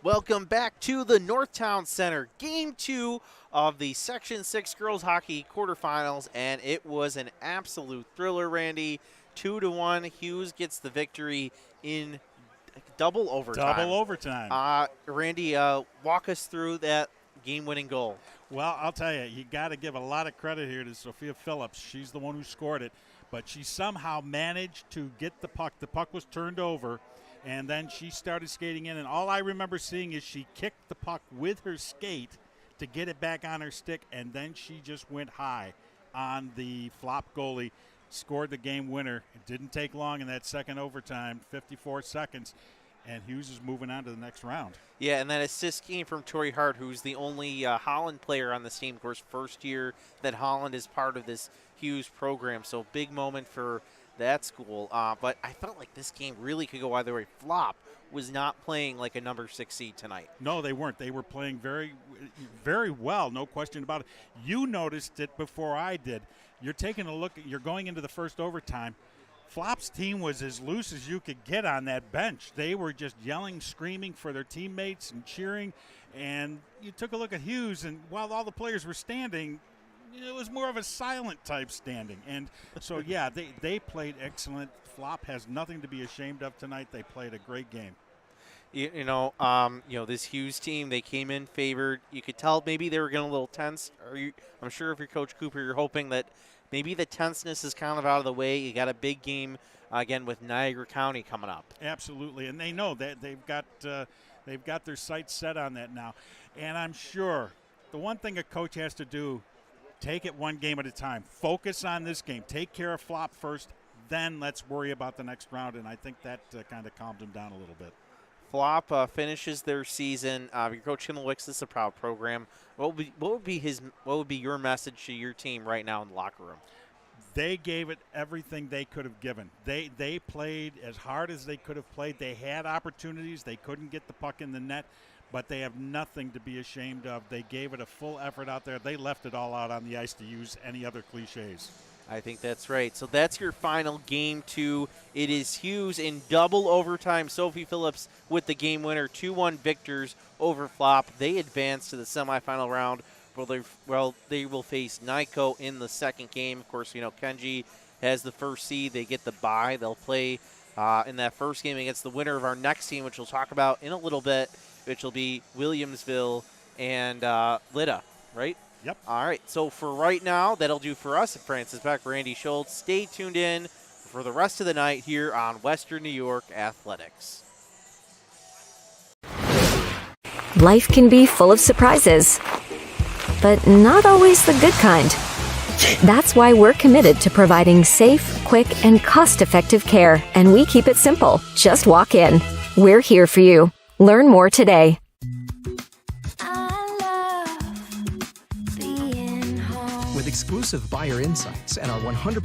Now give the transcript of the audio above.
Welcome back to the Northtown Center, Game 2 of the Section 6 Girls Hockey Quarterfinals, and it was an absolute thriller, Randy. 2-1, HHEWS gets the victory in double overtime. Double overtime. Randy, walk us through that game-winning goal. Well, I'll tell you, you got to give a lot of credit here to Sophia Phillips. She's the one who scored it, but she somehow managed to get the puck. The puck was turned over, and then she started skating in, and all I remember seeing is she kicked the puck with her skate to get it back on her stick, and then she just went high on the FFLOP goalie, scored the game winner. It didn't take long in that second overtime, 54 seconds, and HHEWS is moving on to the next round. Yeah, and that assist came from Tori Hart, who's the only Holland player on this team. Of course, first year that Holland is part of this HHEWS program, so big moment for that school. But I felt like this game really could go either way. FFLOP was not playing like a number 6 seed tonight. No, they weren't. They were playing very, very well, no question about it. You noticed it before I did. You're taking a look, you're going into the first overtime. FFLOP's team was as loose as you could get on that bench. They were just yelling, screaming for their teammates and cheering. And you took a look at HHEWS, and while all the players were standing, it was more of a silent type standing. And so, yeah, they played excellent. FFLOP has nothing to be ashamed of tonight. They played a great game. This HHEWS team, they came in favored. You could tell maybe they were getting a little tense. I'm sure if you're Coach Cooper, you're hoping that maybe the tenseness is kind of out of the way. You got a big game, again, with Niagara County coming up. Absolutely, and they know that they've got their sights set on that now. And I'm sure the one thing a coach has to do, take it one game at a time. Focus on this game. Take care of FFLOP first, then let's worry about the next round, and I think that kind of calmed him down a little bit. FFLOP finishes their season. Your coach Himmelwicks, this is a proud program. What would be your message to your team right now in the locker room? They gave it everything they could have given. They played as hard as they could have played. They had opportunities. They couldn't get the puck in the net, but they have nothing to be ashamed of. They gave it a full effort out there. They left it all out on the ice, to use any other cliches. I think that's right. So that's your final game 2. It is HHEWS in double overtime. Sophie Phillips with the game winner, 2-1 victors over FFLOP. They advance to the semifinal round. They will face Nyko in the second game. Of course, Kenji has the first seed. They get the bye. They'll play in that first game against the winner of our next team, which we'll talk about in a little bit, which will be Williamsville and Lida, right? Yep. All right, so for right now, that'll do for us. Francis Beck, Randy Schultz. Stay tuned in for the rest of the night here on Western New York Athletics. Life can be full of surprises, but not always the good kind. That's why we're committed to providing safe, quick, and cost-effective care, and we keep it simple. Just walk in. We're here for you. Learn more today. With exclusive buyer insights and our 100%